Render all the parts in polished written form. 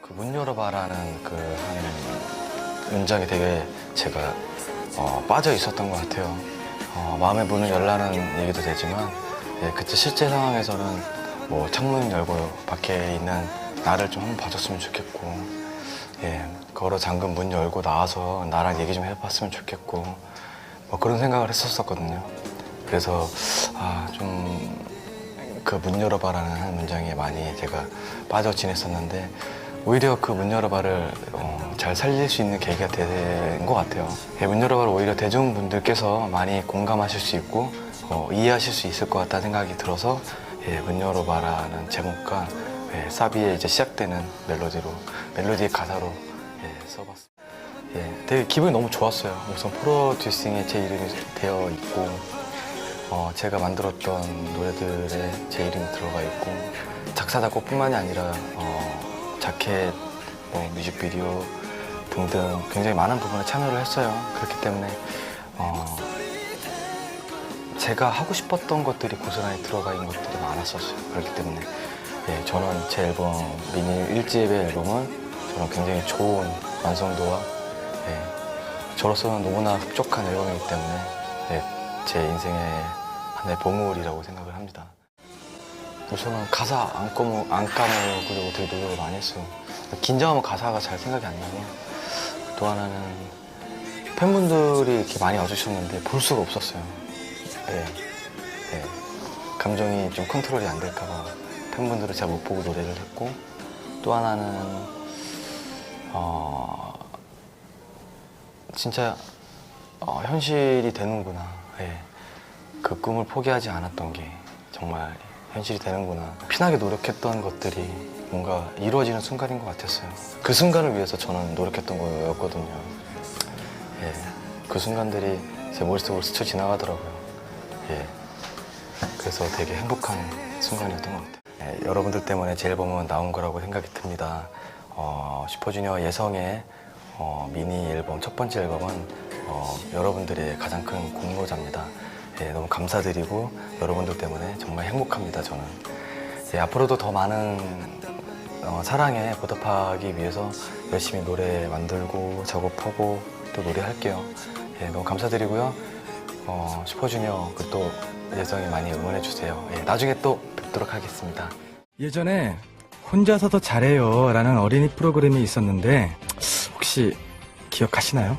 그 문 열어봐라는 그 한 문장이 되게 제가 빠져 있었던 것 같아요. 마음의 문을 열라는 얘기도 되지만 그때 실제 상황에서는 뭐 창문 열고 밖에 있는 나를 좀 한번 봐줬으면 좋겠고 걸어 잠근 문 열고 나와서 나랑 얘기 좀 해봤으면 좋겠고 뭐 그런 생각을 했었거든요. 그래서 좀 그 문 열어봐라는 한 문장에 많이 제가 빠져 지냈었는데 오히려 그 문 열어봐를 잘 살릴 수 있는 계기가 된 것 같아요. 문 열어봐를 오히려 대중분들께서 많이 공감하실 수 있고 이해하실 수 있을 것 같다는 생각이 들어서 문 열어봐라는 제목과 사비에 이제 시작되는 멜로디의 가사로 써봤습니다. 되게 기분이 너무 좋았어요. 우선 프로듀싱에 제 이름이 되어 있고 제가 만들었던 노래들에 제 이름이 들어가 있고 작사 작곡뿐만이 아니라 자켓, 뭐 뮤직비디오 등등 굉장히 많은 부분에 참여를 했어요. 그렇기 때문에 제가 하고 싶었던 것들이 고스란히 들어가 있는 것들이 많았었어요. 그렇기 때문에 저는 제 앨범 미니 1집의 앨범은 저는 굉장히 좋은 완성도와 저로서는 너무나 흡족한 앨범이기 때문에 제 인생의 하나의 보물이라고 생각을 합니다. 우선은 가사 안 까먹으려고 되게 노력을 많이 했어요. 긴장하면 가사가 잘 생각이 안 나고 또 하나는 팬분들이 이렇게 많이 와주셨는데 볼 수가 없었어요. 감정이 좀 컨트롤이 안 될까봐 팬분들을 잘 못 보고 노래를 했고 또 하나는 진짜 현실이 되는구나. 그 꿈을 포기하지 않았던 게 정말 현실이 되는구나. 피나게 노력했던 것들이 뭔가 이루어지는 순간인 것 같았어요. 그 순간을 위해서 저는 노력했던 거였거든요. 그 순간들이 제 머릿속으로 스쳐 지나가더라고요. 그래서 되게 행복한 순간이었던 것 같아요. 여러분들 때문에 제 앨범은 나온 거라고 생각이 듭니다. 슈퍼주니어 예성의 미니 앨범, 첫 번째 앨범은 여러분들의 가장 큰 공로자입니다. 너무 감사드리고 여러분들 때문에 정말 행복합니다. 저는 앞으로도 더 많은 사랑에 보답하기 위해서 열심히 노래 만들고 작업하고 또 노래할게요. 너무 감사드리고요. 슈퍼주니어 또 예성이 많이 응원해주세요. 나중에 또 뵙도록 하겠습니다. 예전에 혼자서도 잘해요 라는 어린이 프로그램이 있었는데 혹시 기억하시나요?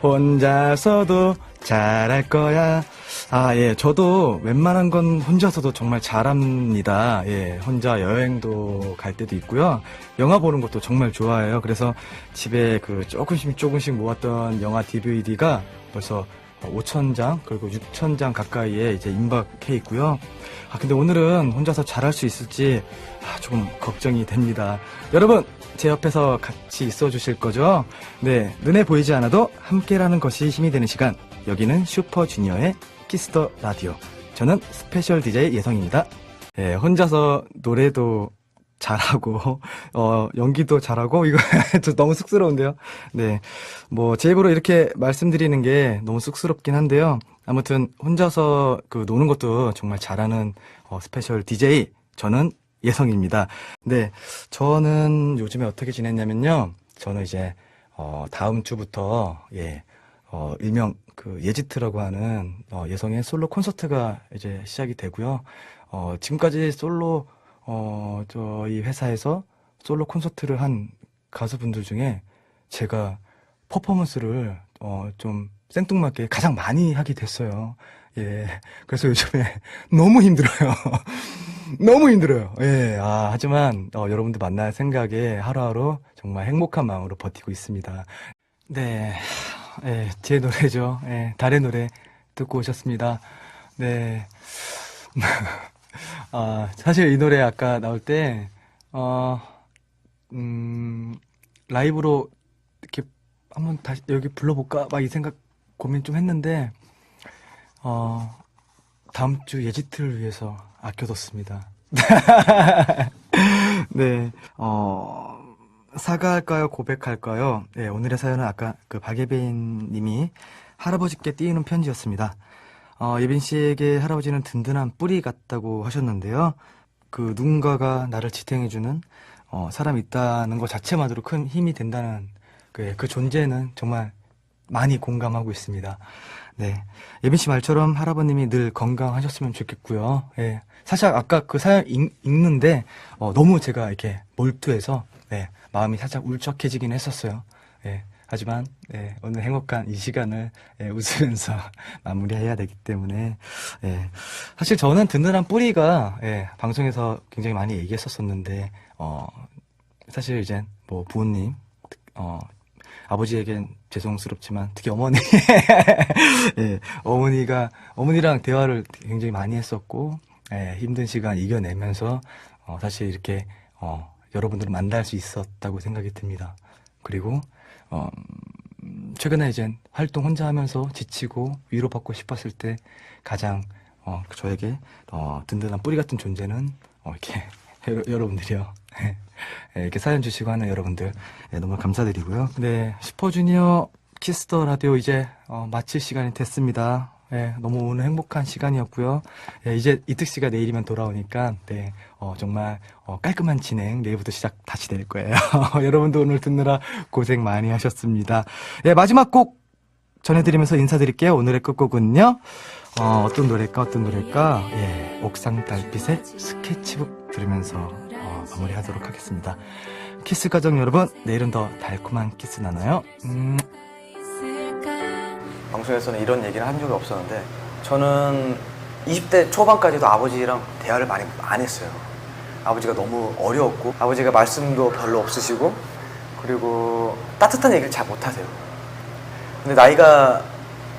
혼자서도 잘할 거야. 저도 웬만한 건 혼자서도 정말 잘합니다. 혼자 여행도 갈 때도 있고요. 영화 보는 것도 정말 좋아해요. 그래서 집에 그 조금씩 모았던 영화 DVD가 벌써 5,000장 그리고 6,000장 가까이에 이제 임박해 있고요. 근데 오늘은 혼자서 잘할 수 있을지 조금 걱정이 됩니다. 여러분, 제 옆에서 같이 있어 주실 거죠? 눈에 보이지 않아도 함께라는 것이 힘이 되는 시간. 여기는 슈퍼주니어의 키스더 라디오. 저는 스페셜 DJ 예성입니다. 혼자서 노래도 잘하고 연기도 잘하고 이거 저 너무 쑥스러운데요. 제 입으로 이렇게 말씀드리는 게 너무 쑥스럽긴 한데요. 아무튼 혼자서 그 노는 것도 정말 잘하는 스페셜 DJ 저는 예성입니다. 저는 요즘에 어떻게 지냈냐면요. 저는 이제 다음 주부터 일명 그 예지트라고 하는 예성의 솔로 콘서트가 이제 시작이 되고요. 지금까지 솔로 저희 회사에서 솔로 콘서트를 한 가수분들 중에 제가 퍼포먼스를 좀 생뚱맞게 가장 많이 하게 됐어요. 그래서 요즘에 너무 힘들어요. 너무 힘들어요. 하지만 여러분들 만날 생각에 하루하루 정말 행복한 마음으로 버티고 있습니다. 제 노래죠. 달의 노래 듣고 오셨습니다. 사실 이 노래 아까 나올 때, 라이브로 이렇게 한번 다시 여기 불러볼까? 막 이 생각 고민 좀 했는데, 다음 주 예지트를 위해서 아껴뒀습니다. 사과할까요? 고백할까요? 오늘의 사연은 아까 그 박예빈 님이 할아버지께 띄우는 편지였습니다. 예빈 씨에게 할아버지는 든든한 뿌리 같다고 하셨는데요. 그 누군가가 나를 지탱해주는 사람이 있다는 것 자체만으로 큰 힘이 된다는 그 존재는 정말 많이 공감하고 있습니다. 네. 예빈 씨 말처럼 할아버님이 늘 건강하셨으면 좋겠고요. 예. 사실 아까 그 사연 읽는데, 너무 제가 이렇게 몰두해서, 네, 마음이 살짝 울적해지긴 했었어요. 예. 하지만, 예, 오늘 행복한 이 시간을, 예, 웃으면서 마무리해야 되기 때문에, 예. 사실 저는 든든한 뿌리가, 예, 방송에서 굉장히 많이 얘기했었었는데, 사실 이제 뭐 부모님, 아버지에겐 죄송스럽지만 특히 어머니 예, 어머니랑 대화를 굉장히 많이 했었고, 예, 힘든 시간 이겨내면서 사실 이렇게 여러분들을 만날 수 있었다고 생각이 듭니다. 그리고 최근에 이제 활동 혼자 하면서 지치고 위로받고 싶었을 때 가장 저에게 든든한 뿌리 같은 존재는 이렇게 여러분들이요. 예, 이렇게 사연 주시고 하는 여러분들, 예, 너무 감사드리고요. 네, 슈퍼주니어 키스더 라디오 이제 마칠 시간이 됐습니다. 예, 너무 오늘 행복한 시간이었고요. 예, 이제 이특 씨가 내일이면 돌아오니까, 네, 정말 깔끔한 진행 내일부터 다시 될 거예요. 여러분도 오늘 듣느라 고생 많이 하셨습니다. 예, 마지막 곡 전해드리면서 인사드릴게요. 오늘의 끝곡은요. 어떤 노래일까? 예, 옥상 달빛의 스케치북 들으면서 마무리하도록 하겠습니다. 키스 가족 여러분, 내일은 더 달콤한 키스 나눠요. 방송에서는 이런 얘기를 한 적이 없었는데 저는 20대 초반까지도 아버지랑 대화를 많이 안 했어요. 아버지가 너무 어려웠고 아버지가 말씀도 별로 없으시고 그리고 따뜻한 얘기를 잘 못하세요. 근데 나이가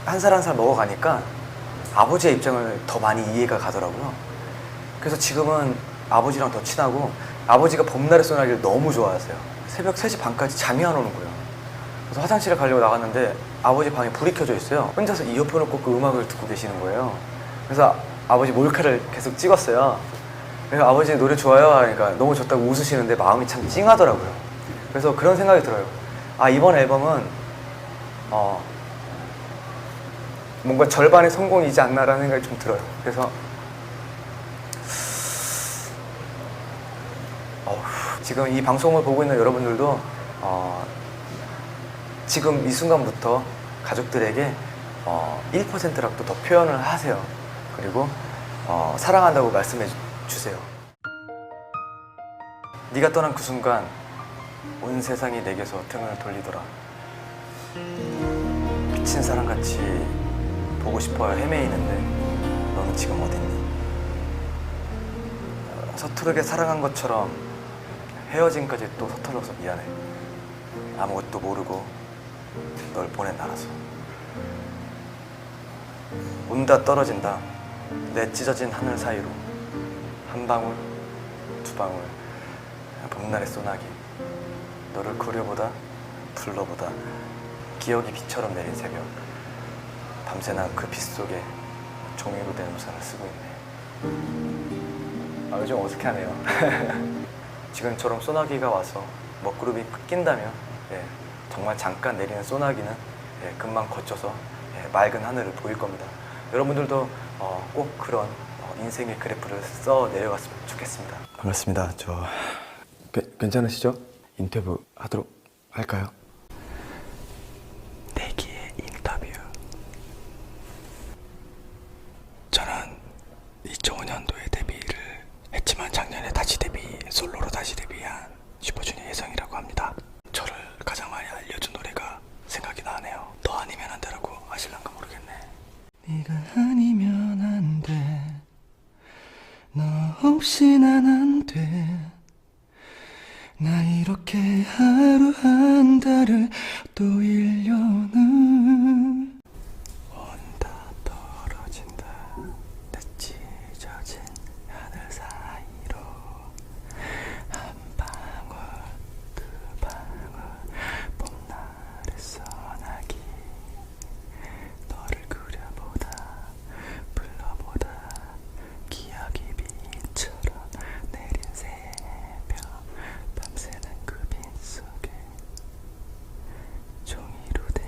한 살 한 살 먹어가니까 아버지의 입장을 더 많이 이해가 가더라고요. 그래서 지금은 아버지랑 더 친하고 아버지가 봄날의 소나기를 너무 좋아하세요. 새벽 3시 반까지 잠이 안 오는 거예요. 그래서 화장실에 가려고 나갔는데 아버지 방에 불이 켜져 있어요. 혼자서 이어폰을 꽂고 음악을 듣고 계시는 거예요. 그래서 아버지 몰카를 계속 찍었어요. 그래서 아버지 노래 좋아요 하니까 너무 좋다고 웃으시는데 마음이 참 찡하더라고요. 그래서 그런 생각이 들어요. 아, 이번 앨범은 뭔가 절반의 성공이지 않나라는 생각이 좀 들어요. 그래서 지금 이 방송을 보고 있는 여러분들도 지금 이 순간부터 가족들에게 1%라도 더 표현을 하세요. 그리고 사랑한다고 말씀해 주세요. 네가 떠난 그 순간 온 세상이 내게서 등을 돌리더라. 미친 사람같이 보고 싶어요 헤매이는데 너는 지금 어딨니? 서투르게 사랑한 것처럼 헤어짐까지 또 서툴러서 미안해. 아무것도 모르고 널 보낸 나라서. 온다 떨어진다 내 찢어진 하늘 사이로 한 방울 두 방울 봄날의 소나기 너를 그려보다 불러보다 기억이 비처럼 내린 새벽 밤새 난 그 빛 속에 종이로 된 우산을 쓰고 있네. 아, 요즘 어색하네요. 지금처럼 소나기가 와서 먹구름이 낀다면 정말 잠깐 내리는 소나기는 금방 거쳐서 맑은 하늘을 보일 겁니다. 여러분들도 꼭 그런 인생의 그래프를 써 내려갔으면 좋겠습니다. 반갑습니다. 저 괜찮으시죠? 인터뷰 하도록 할까요? 내기의 인터뷰. 저는 2005년도에 데뷔를 했지만 작년에 솔로로 다시 데뷔한 슈퍼주니어 예성이라고 합니다. 저를 가장 많이 알려준 노래가 생각이 나네요. 너 아니면 안 돼라고 아실란가 모르겠네. 네가 아니면 안 돼. 너 없이 난 안 돼. 나 이렇게 하루 한 달을 또 1년을 온다 떨어진다 내 찢어진 하늘 사이로 한 방울 두 방울 봄날의 소나기 너를 그려보다 불러보다 기억이 빛처럼 내린 새벽 밤새는 그 빈속에 종이로 된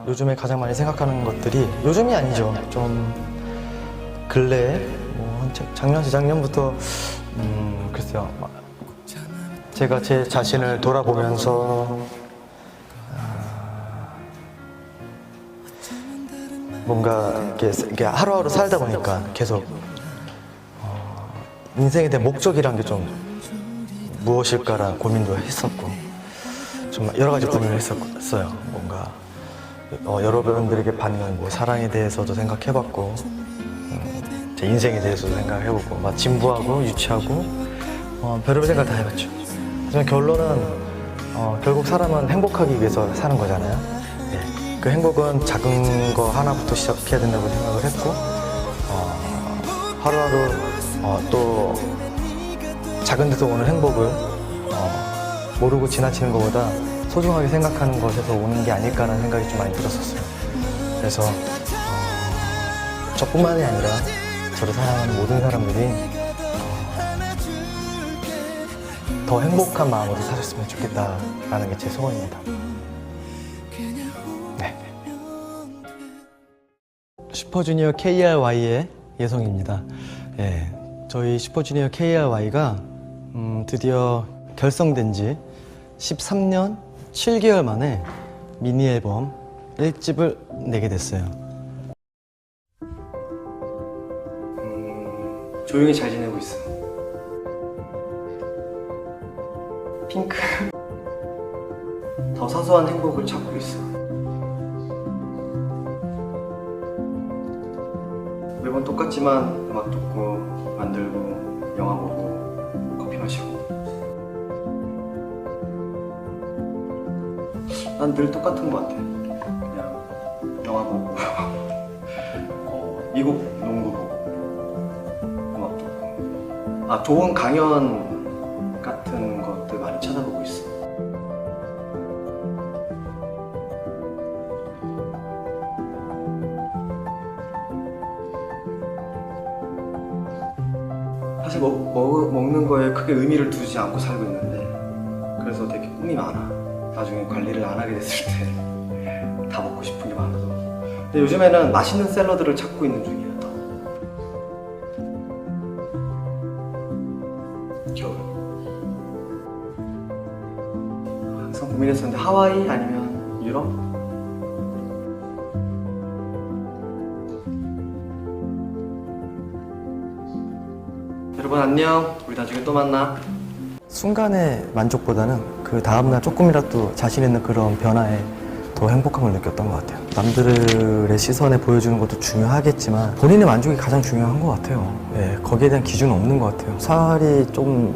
요즘에 가장 많이 생각하는 것들이 요즘이 아니죠. 좀 근래에 작년, 재작년부터 글쎄요. 제가 제 자신을 돌아보면서 뭔가 이렇게 하루하루 살다 보니까 계속 인생에 대한 목적이란 게 좀 무엇일까라는 고민도 했었고 좀 여러 가지 고민을 했었어요. 뭔가 여러분들에게 받는 뭐 사랑에 대해서도 생각해봤고 제 인생에 대해서도 생각해보고 막 진부하고 유치하고 별의별 생각 다 해봤죠. 하지만 결론은 결국 사람은 행복하기 위해서 사는 거잖아요. 네. 그 행복은 작은 거 하나부터 시작해야 된다고 생각을 했고 하루하루 또 작은 데서 오는 행복을 모르고 지나치는 것보다 소중하게 생각하는 것에서 오는 게 아닐까라는 생각이 좀 많이 들었었어요. 그래서 저뿐만이 아니라 저를 사랑하는 모든 사람들이 더 행복한 마음으로 사셨으면 좋겠다라는 게 제 소원입니다. 네. 슈퍼주니어 KRY의 예성입니다. 예, 저희 슈퍼주니어 KRY가 드디어 결성된 지 13년 7개월 만에 미니 앨범 1집을 내게 됐어요. 조용히 잘 지내고 있어. 핑크. 더 사소한 행복을 찾고 있어. 매번 똑같지만 음악 듣고 만들고 영화 보고 커피 마시고 난 늘 똑같은 것 같아. 그냥 영화 보고 미국 농구 보고 음악 듣고 좋은 강연 같은 것들 많이 찾아보고 있어. 사실 먹는 거에 크게 의미를 두지 않고 살고 있는데 그래서 되게 꿈이 많아. 나중에 관리를 안 하게 됐을 때 다 먹고 싶은 게 많아서. 근데 요즘에는 맛있는 샐러드를 찾고 있는 중이야. 겨울. 항상 고민했었는데 하와이 아니면 유럽? 여러분 안녕. 우리 나중에 또 만나. 순간의 만족보다는 그 다음날 조금이라도 자신 있는 그런 변화에 더 행복함을 느꼈던 것 같아요. 남들의 시선에 보여주는 것도 중요하겠지만 본인의 만족이 가장 중요한 것 같아요. 예, 거기에 대한 기준은 없는 것 같아요. 살이 좀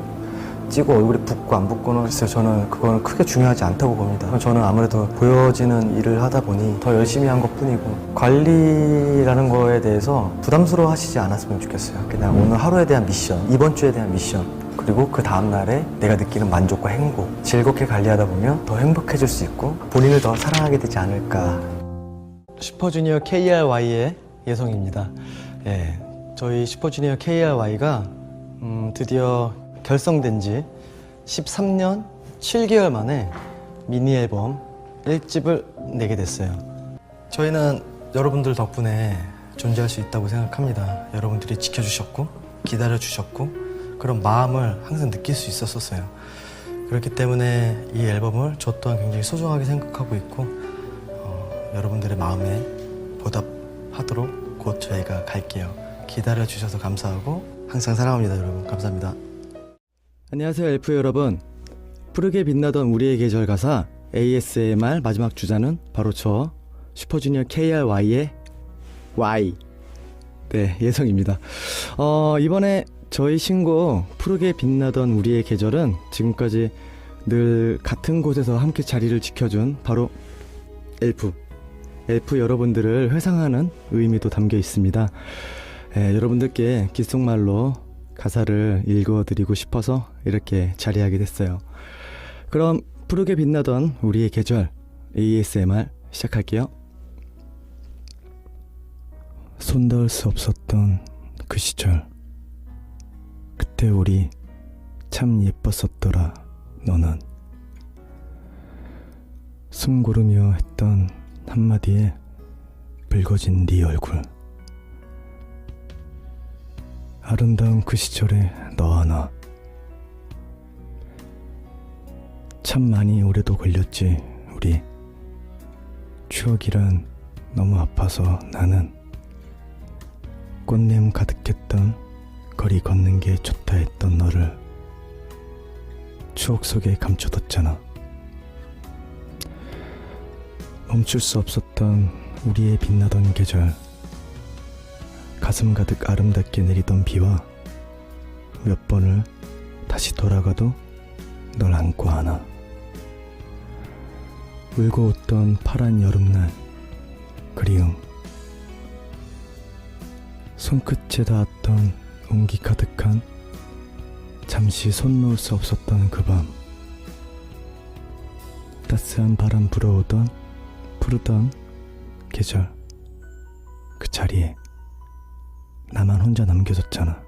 찌고 얼굴이 붓고 안 붓고는 글쎄요, 저는 그거는 크게 중요하지 않다고 봅니다. 저는 아무래도 보여지는 일을 하다 보니 더 열심히 한 것뿐이고 관리라는 거에 대해서 부담스러워 하시지 않았으면 좋겠어요. 그냥 오늘 하루에 대한 미션, 이번 주에 대한 미션, 그리고 그 다음날에 내가 느끼는 만족과 행복, 즐겁게 관리하다 보면 더 행복해질 수 있고 본인을 더 사랑하게 되지 않을까. 슈퍼주니어 KRY의 예성입니다. 예, 저희 슈퍼주니어 KRY가 드디어 결성된 지 13년 7개월 만에 미니 앨범 1집을 내게 됐어요. 저희는 여러분들 덕분에 존재할 수 있다고 생각합니다. 여러분들이 지켜주셨고 기다려주셨고 그런 마음을 항상 느낄 수 있었어요. 그렇기 때문에 이 앨범을 저 또한 굉장히 소중하게 생각하고 있고 여러분들의 마음에 보답하도록 곧 저희가 갈게요. 기다려주셔서 감사하고 항상 사랑합니다. 여러분 감사합니다. 안녕하세요 엘프 여러분. 푸르게 빛나던 우리의 계절 가사 ASMR 마지막 주자는 바로 저 슈퍼주니어 KRY의 Y. 네, 예성입니다. 이번에 저희 신곡 푸르게 빛나던 우리의 계절은 지금까지 늘 같은 곳에서 함께 자리를 지켜준 바로 엘프 여러분들을 회상하는 의미도 담겨 있습니다. 여러분들께 귓속말로 가사를 읽어드리고 싶어서 이렇게 자리하게 됐어요. 그럼 푸르게 빛나던 우리의 계절 ASMR 시작할게요. 손닿을 수 없었던 그 시절, 그때 우리 참 예뻤었더라. 너는 숨 고르며 했던 한마디에 붉어진 네 얼굴. 아름다운 그 시절에 너와 나. 참 많이 오래도 걸렸지 우리. 추억이란 너무 아파서 나는 꽃냄 가득했던 거리 걷는 게 좋다 했던 너를 추억 속에 감춰뒀잖아. 멈출 수 없었던 우리의 빛나던 계절. 가슴 가득 아름답게 내리던 비와 몇 번을 다시 돌아가도 널 안고 안아. 울고 웃던 파란 여름날. 그리움. 손끝에 닿았던 온기 가득한 잠시 손 놓을 수 없었던 그 밤. 따스한 바람 불어오던 푸르던 계절. 그 자리에 나만 혼자 남겨졌잖아.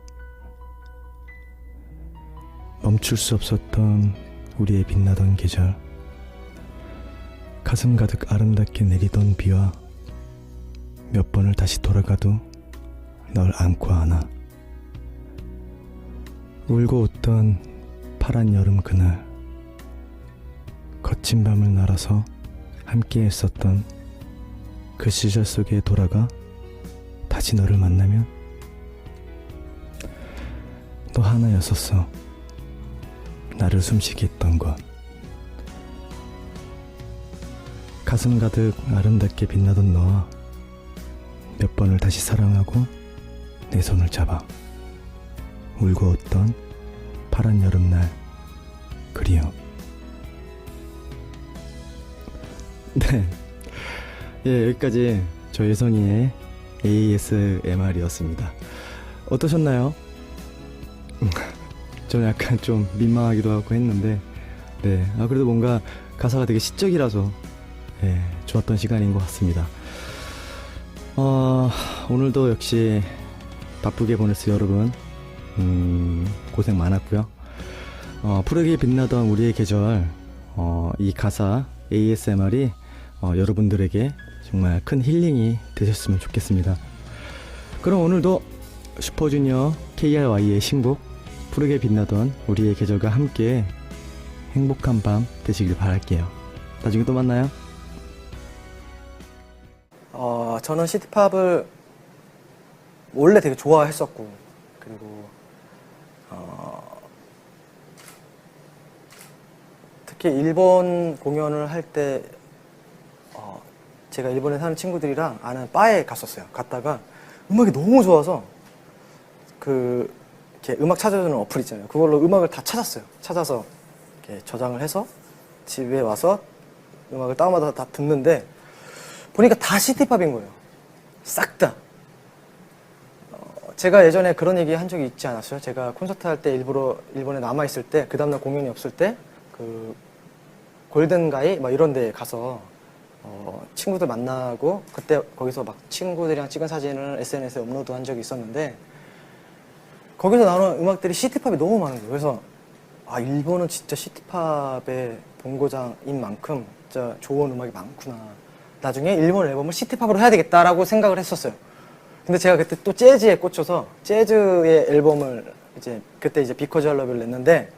멈출 수 없었던 우리의 빛나던 계절. 가슴 가득 아름답게 내리던 비와 몇 번을 다시 돌아가도 널 안고 안아. 울고 웃던 파란 여름 그날. 거친 밤을 날아서 함께 했었던 그 시절 속에 돌아가 다시 너를 만나면 너 하나였었어. 나를 숨쉬게 했던 것. 가슴 가득 아름답게 빛나던 너와 몇 번을 다시 사랑하고 내 손을 잡아 울고 웃던 파란 여름날. 그리움. 네, 예, 여기까지 저 예선이의 ASMR이었습니다. 어떠셨나요? 저는 약간 좀 민망하기도 하고 했는데, 네, 그래도 뭔가 가사가 되게 시적이라서 예, 좋았던 시간인 것 같습니다. 오늘도 역시 바쁘게 보냈어요, 여러분. 고생 많았고요. 푸르게 빛나던 우리의 계절, 이 가사 ASMR이 여러분들에게 정말 큰 힐링이 되셨으면 좋겠습니다. 그럼 오늘도 슈퍼주니어 KRY의 신곡 푸르게 빛나던 우리의 계절과 함께 행복한 밤 되시길 바랄게요. 나중에 또 만나요. 저는 시티팝을 원래 되게 좋아했었고, 그리고 특히 일본 공연을 할 때 제가 일본에 사는 친구들이랑 아는 바에 갔었어요. 갔다가 음악이 너무 좋아서 이렇게 음악 찾아주는 어플 있잖아요. 그걸로 음악을 다 찾았어요. 찾아서 이렇게 저장을 해서 집에 와서 음악을 다운받아서 다 듣는데 보니까 다 시티팝인 거예요. 싹 다. 제가 예전에 그런 얘기 한 적이 있지 않았어요? 제가 콘서트 할 때 일부러 일본에 남아있을 때, 그 다음날 공연이 없을 때, 골든가이? 막 이런 데 가서, 친구들 만나고, 그때 거기서 막 친구들이랑 찍은 사진을 SNS에 업로드 한 적이 있었는데, 거기서 나오는 음악들이 시티팝이 너무 많은 거예요. 그래서, 일본은 진짜 시티팝의 본고장인 만큼 진짜 좋은 음악이 많구나. 나중에 일본 앨범을 시티팝으로 해야 되겠다라고 생각을 했었어요. 근데 제가 그때 또 재즈에 꽂혀서 재즈의 앨범을 그때 비커즈 알 러브를 냈는데,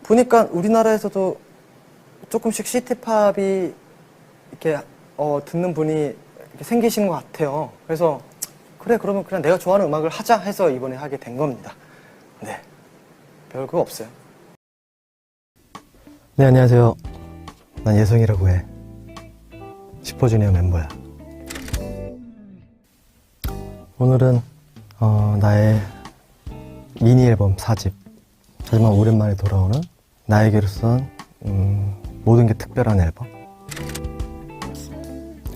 보니까 우리나라에서도 조금씩 시티팝이 이렇게 듣는 분이 이렇게 생기신 것 같아요. 그래서 그래, 그러면 그냥 내가 좋아하는 음악을 하자 해서 이번에 하게 된 겁니다. 네, 별거 없어요. 네, 안녕하세요. 난 예성이라고 해. 슈퍼주니어 멤버야. 오늘은 나의 미니 앨범 4집, 하지만 오랜만에 돌아오는 나에게로선 모든 게 특별한 앨범.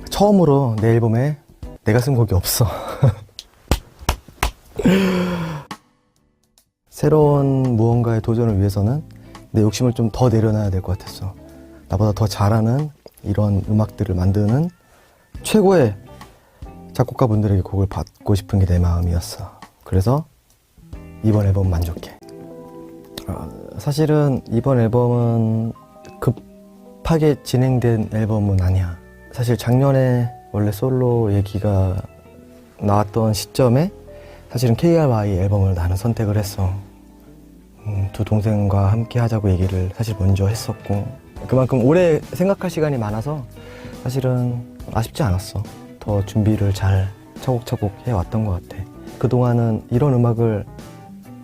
처음으로 내 앨범에 내가 쓴 곡이 없어. 새로운 무언가의 도전을 위해서는 내 욕심을 좀 더 내려놔야 될 것 같았어. 나보다 더 잘하는 이런 음악들을 만드는 최고의 작곡가분들에게 곡을 받고 싶은 게 내 마음이었어. 그래서 이번 앨범 만족해. 사실은 이번 앨범은 급하게 진행된 앨범은 아니야. 사실 작년에 원래 솔로 얘기가 나왔던 시점에 사실은 KRY 앨범을 나는 선택을 했어. 두 동생과 함께 하자고 얘기를 사실 먼저 했었고, 그만큼 오래 생각할 시간이 많아서 사실은 아쉽지 않았어. 더 준비를 잘 차곡차곡 해왔던 것 같아. 그동안은 이런 음악을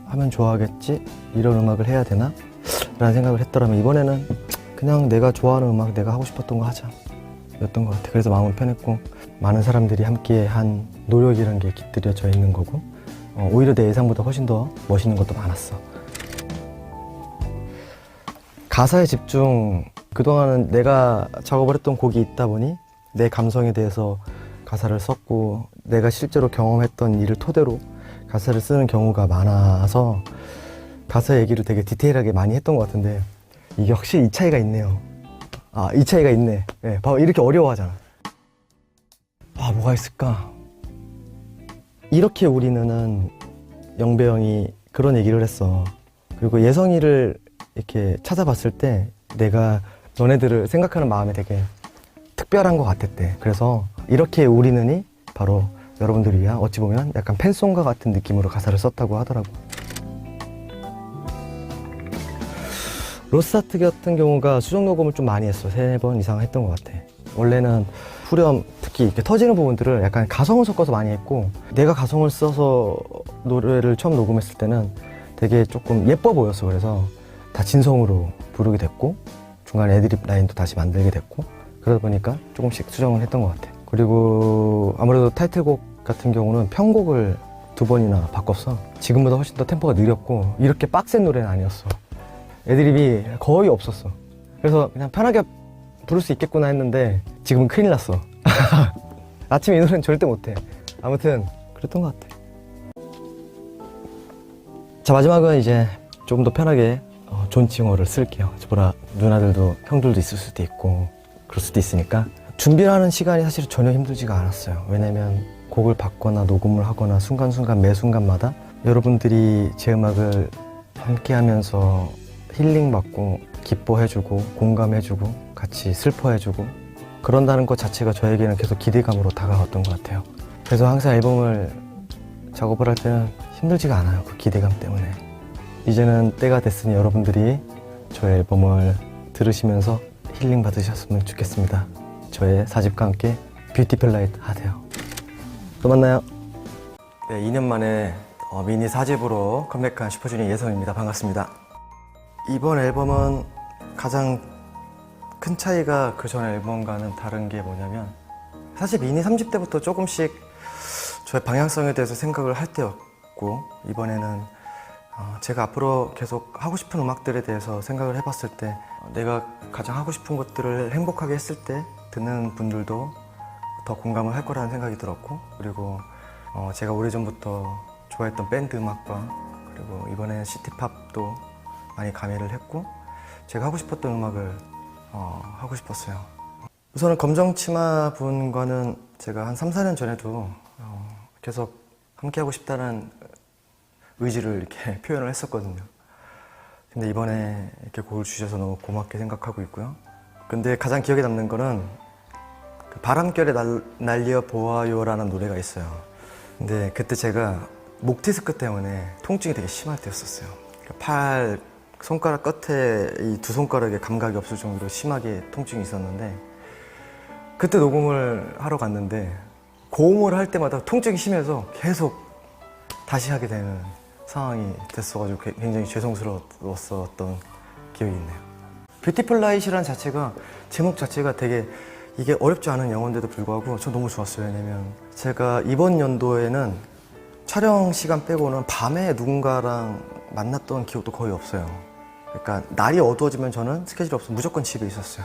하면 좋아하겠지? 이런 음악을 해야 되나? 라는 생각을 했더라면 이번에는 그냥 내가 좋아하는 음악, 내가 하고 싶었던 거 하자 였던 것 같아. 그래서 마음은 편했고, 많은 사람들이 함께 한 노력이라는 게 깃들여져 있는 거고, 오히려 내 예상보다 훨씬 더 멋있는 것도 많았어. 가사에 집중, 그동안은 내가 작업을 했던 곡이 있다 보니 내 감성에 대해서 가사를 썼고, 내가 실제로 경험했던 일을 토대로 가사를 쓰는 경우가 많아서 가사 얘기를 되게 디테일하게 많이 했던 것 같은데, 이게 확실히 이 차이가 있네요. 아, 이 차이가 있네. 네, 봐봐, 이렇게 어려워하잖아. 아, 뭐가 있을까? 이렇게 우리는 영배 형이 그런 얘기를 했어. 그리고 예성이를 이렇게 찾아봤을 때 내가 너네들을 생각하는 마음이 되게 특별한 것 같았대. 그래서 이렇게 우리는이 바로 여러분들을 위한 어찌 보면 약간 팬송과 같은 느낌으로 가사를 썼다고 하더라고. 로스타트 같은 경우가 수정 녹음을 좀 많이 했어. 3번 이상 했던 것 같아. 원래는 후렴, 특히 이렇게 터지는 부분들을 약간 가성을 섞어서 많이 했고, 내가 가성을 써서 노래를 처음 녹음했을 때는 되게 조금 예뻐 보였어. 그래서 다 진성으로 부르게 됐고, 중간에 애드립 라인도 다시 만들게 됐고, 그러다 보니까 조금씩 수정을 했던 것 같아. 그리고 아무래도 타이틀곡 같은 경우는 편곡을 2번이나 바꿨어. 지금보다 훨씬 더 템포가 느렸고, 이렇게 빡센 노래는 아니었어. 애드립이 거의 없었어. 그래서 그냥 편하게 부를 수 있겠구나 했는데 지금은 큰일 났어. 아침에 이 노래는 절대 못해. 아무튼 그랬던 것 같아. 자, 마지막은 이제 조금 더 편하게 존칭어를 쓸게요. 저보다 누나들도 형들도 있을 수도 있고 그럴 수도 있으니까 준비하는 시간이 사실 전혀 힘들지가 않았어요. 왜냐면 곡을 받거나 녹음을 하거나 순간순간 매 순간마다 여러분들이 제 음악을 함께 하면서 힐링받고 기뻐해주고 공감해주고 같이 슬퍼해주고 그런다는 것 자체가 저에게는 계속 기대감으로 다가왔던 것 같아요. 그래서 항상 앨범을 작업을 할 때는 힘들지가 않아요. 그 기대감 때문에. 이제는 때가 됐으니 여러분들이 저의 앨범을 들으시면서 힐링 받으셨으면 좋겠습니다. 저의 4집과 함께 뷰티풀 라이트 하세요. 또 만나요. 네, 2년 만에 미니 4집으로 컴백한 슈퍼주니어 예성입니다. 반갑습니다. 이번 앨범은 가장 큰 차이가 그 전 앨범과는 다른 게 뭐냐면, 사실 미니 3집 때부터 조금씩 저의 방향성에 대해서 생각을 할 때였고, 이번에는 제가 앞으로 계속 하고 싶은 음악들에 대해서 생각을 해봤을 때 내가 가장 하고 싶은 것들을 행복하게 했을 때 듣는 분들도 더 공감을 할 거라는 생각이 들었고, 그리고 제가 오래전부터 좋아했던 밴드 음악과 그리고 이번에는 시티팝도 많이 가미를 했고 제가 하고 싶었던 음악을 하고 싶었어요. 우선은 검정치마 분과는 제가 한 3, 4년 전에도 계속 함께 하고 싶다는 의지를 이렇게 표현을 했었거든요. 근데 이번에 이렇게 곡을 주셔서 너무 고맙게 생각하고 있고요. 근데 가장 기억에 남는 거는 그 바람결에 날려 보아요라는 노래가 있어요. 근데 그때 제가 목 디스크 때문에 통증이 되게 심할 때였었어요. 팔 손가락 끝에 이 두 손가락에 감각이 없을 정도로 심하게 통증이 있었는데, 그때 녹음을 하러 갔는데 고음을 할 때마다 통증이 심해서 계속 다시 하게 되는 상황이 됐어가지고 굉장히 죄송스러웠었던 기억이 있네요. 뷰티풀 라이트라는 자체가, 제목 자체가 되게 이게 어렵지 않은 영어인데도 불구하고 저 너무 좋았어요. 왜냐면 제가 이번 연도에는 촬영 시간 빼고는 밤에 누군가랑 만났던 기억도 거의 없어요. 그러니까 날이 어두워지면 저는 스케줄이 없어서 무조건 집에 있었어요.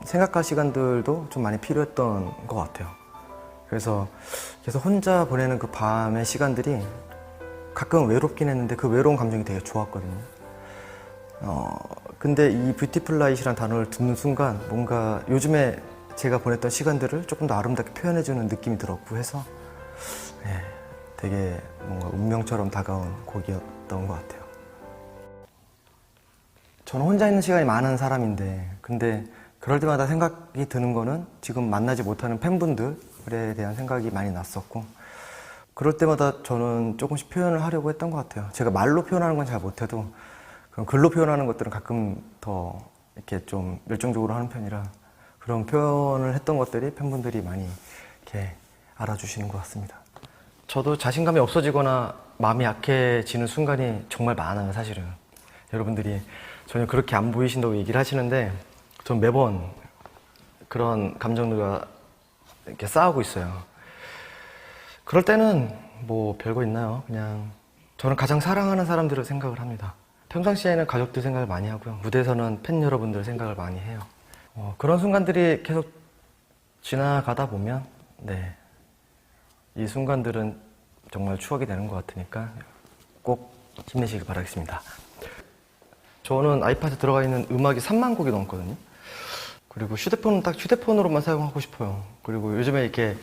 생각할 시간들도 좀 많이 필요했던 것 같아요. 그래서 계속 혼자 보내는 그 밤의 시간들이 가끔은 외롭긴 했는데 그 외로운 감정이 되게 좋았거든요. 근데 이 뷰티풀 라이트라는 단어를 듣는 순간 뭔가 요즘에 제가 보냈던 시간들을 조금 더 아름답게 표현해주는 느낌이 들었고 해서 되게 뭔가 운명처럼 다가온 곡이었던 것 같아요. 저는 혼자 있는 시간이 많은 사람인데, 근데 그럴 때마다 생각이 드는 거는 지금 만나지 못하는 팬분들에 대한 생각이 많이 났었고, 그럴 때마다 저는 조금씩 표현을 하려고 했던 것 같아요. 제가 말로 표현하는 건 잘 못해도 그런 글로 표현하는 것들은 가끔 더 이렇게 좀 열정적으로 하는 편이라, 그런 표현을 했던 것들이 팬분들이 많이 이렇게 알아주시는 것 같습니다. 저도 자신감이 없어지거나 마음이 약해지는 순간이 정말 많아요, 사실은. 여러분들이 전혀 그렇게 안 보이신다고 얘기를 하시는데, 전 매번 그런 감정들과 이렇게 싸우고 있어요. 그럴 때는 뭐 별거 있나요? 그냥 저는 가장 사랑하는 사람들을 생각을 합니다. 평상시에는 가족들 생각을 많이 하고요. 무대에서는 팬 여러분들 생각을 많이 해요. 그런 순간들이 계속 지나가다 보면, 네, 이 순간들은 정말 추억이 되는 것 같으니까 꼭 힘내시길 바라겠습니다. 저는 아이팟에 들어가 있는 음악이 3만 곡이 넘거든요. 그리고 휴대폰은 딱 휴대폰으로만 사용하고 싶어요. 그리고 요즘에 이렇게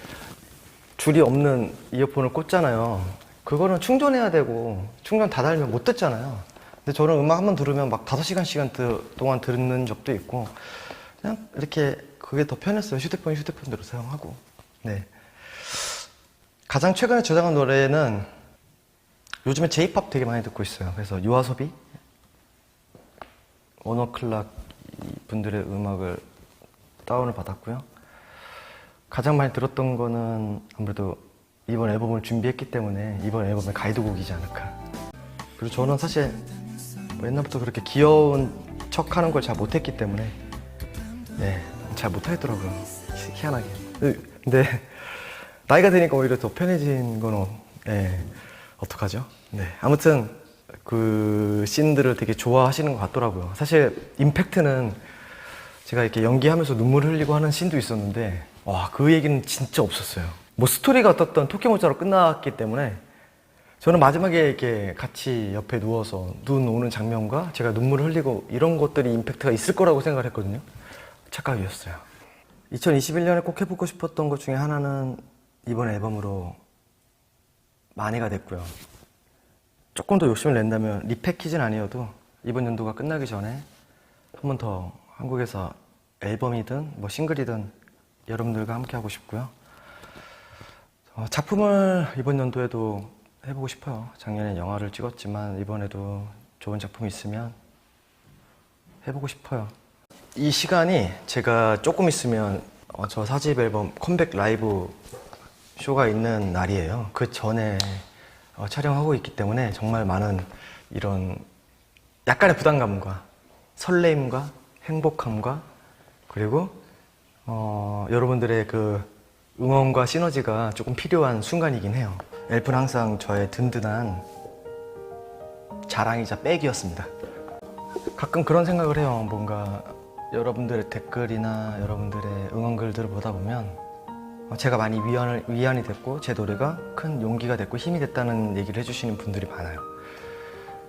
줄이 없는 이어폰을 꽂잖아요. 그거는 충전해야 되고 충전 다 달면 못 듣잖아요. 근데 저는 음악 한번 들으면 막 5시간 동안 듣는 적도 있고, 그냥 이렇게 그게 더 편했어요. 휴대폰대로 사용하고. 네. 가장 최근에 저장한 노래는 요즘에 J-POP 되게 많이 듣고 있어요. 그래서 유아소비, 워너클락 분들의 음악을 다운을 받았고요. 가장 많이 들었던 거는 아무래도 이번 앨범을 준비했기 때문에 이번 앨범의 가이드곡이지 않을까. 그리고 저는 사실 뭐 옛날부터 그렇게 귀여운 척 하는 걸 잘 못했기 때문에, 네, 잘 못하겠더라고요. 희한하게. 근데 나이가 드니까 오히려 더 편해진 건, 네, 어떡하죠? 네, 아무튼 그 씬들을 되게 좋아하시는 것 같더라고요. 사실 임팩트는 제가 이렇게 연기하면서 눈물 흘리고 하는 씬도 있었는데, 와, 그 얘기는 진짜 없었어요. 뭐 스토리가 어떻든 토끼모자로 끝났기 때문에 저는 마지막에 이렇게 같이 옆에 누워서 눈 오는 장면과 제가 눈물을 흘리고 이런 것들이 임팩트가 있을 거라고 생각을 했거든요. 착각이었어요. 2021년에 꼭 해보고 싶었던 것 중에 하나는 이번 앨범으로 만회가 됐고요. 조금 더 욕심을 낸다면 리패키지는 아니어도 이번 연도가 끝나기 전에 한 번 더 한국에서 앨범이든 뭐 싱글이든 여러분들과 함께 하고 싶고요. 작품을 이번 연도에도 해보고 싶어요. 작년에 영화를 찍었지만 이번에도 좋은 작품이 있으면 해보고 싶어요. 이 시간이 제가 조금 있으면 저 4집 앨범 컴백 라이브 쇼가 있는 날이에요. 그 전에 촬영하고 있기 때문에 정말 많은 이런 약간의 부담감과 설레임과 행복함과 그리고 여러분들의 그 응원과 시너지가 조금 필요한 순간이긴 해요. 엘프는 항상 저의 든든한 자랑이자 백이었습니다. 가끔 그런 생각을 해요. 뭔가 여러분들의 댓글이나 여러분들의 응원글들을 보다 보면 제가 많이 위안이 됐고 제 노래가 큰 용기가 됐고 힘이 됐다는 얘기를 해주시는 분들이 많아요.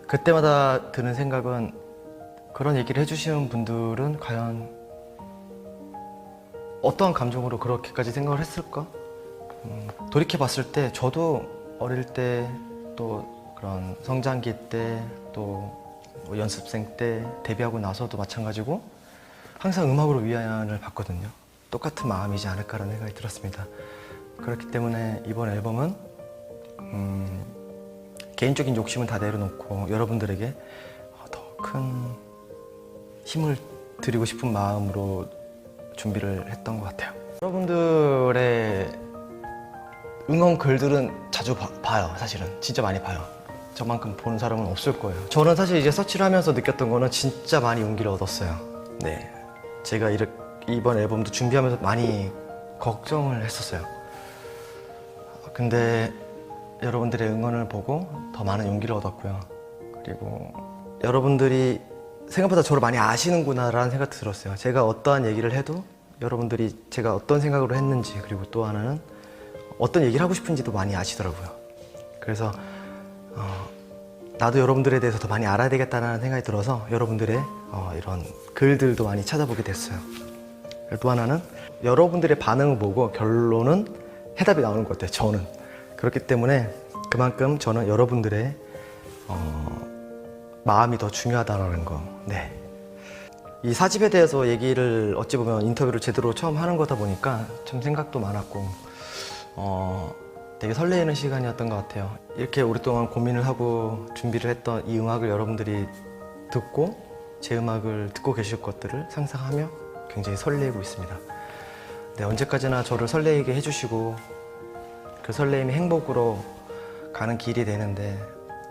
그때마다 드는 생각은 그런 얘기를 해주시는 분들은 과연 어떠한 감정으로 그렇게까지 생각을 했을까? 돌이켜봤을 때 저도 어릴 때 또 그런 성장기 때 또 뭐 연습생 때 데뷔하고 나서도 마찬가지고 항상 음악으로 위안을 받거든요. 똑같은 마음이지 않을까라는 생각이 들었습니다. 그렇기 때문에 이번 앨범은 개인적인 욕심은 다 내려놓고 여러분들에게 더 큰 힘을 드리고 싶은 마음으로 준비를 했던 것 같아요. 여러분들의 응원 글들은 자주 봐요. 사실은 진짜 많이 봐요. 저만큼 보는 사람은 없을 거예요. 저는 사실 이제 서치를 하면서 느꼈던 거는 진짜 많이 용기를 얻었어요. 네, 제가 이번 앨범도 준비하면서 많이 걱정을 했었어요. 근데 여러분들의 응원을 보고 더 많은 용기를 얻었고요. 그리고 여러분들이 생각보다 저를 많이 아시는구나라는 생각도 들었어요. 제가 어떠한 얘기를 해도 여러분들이 제가 어떤 생각으로 했는지, 그리고 또 하나는 어떤 얘기를 하고 싶은지도 많이 아시더라고요. 그래서 나도 여러분들에 대해서 더 많이 알아야 되겠다는 생각이 들어서 여러분들의 이런 글들도 많이 찾아보게 됐어요. 또 하나는 여러분들의 반응을 보고 결론은 해답이 나오는 것 같아요. 저는 그렇기 때문에 그만큼 저는 여러분들의 마음이 더 중요하다는 거, 네, 이 사집에 대해서 얘기를 어찌 보면 인터뷰를 제대로 처음 하는 거다 보니까 참 생각도 많았고 되게 설레이는 시간이었던 것 같아요. 이렇게 오랫동안 고민을 하고 준비를 했던 이 음악을 여러분들이 듣고 제 음악을 듣고 계실 것들을 상상하며 굉장히 설레고 있습니다. 네, 언제까지나 저를 설레게 해주시고 그 설레임이 행복으로 가는 길이 되는데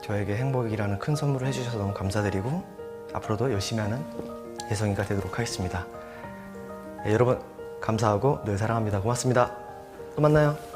저에게 행복이라는 큰 선물을 해주셔서 너무 감사드리고 앞으로도 열심히 하는 예성이가 되도록 하겠습니다. 네, 여러분 감사하고 늘 사랑합니다. 고맙습니다. 또 만나요.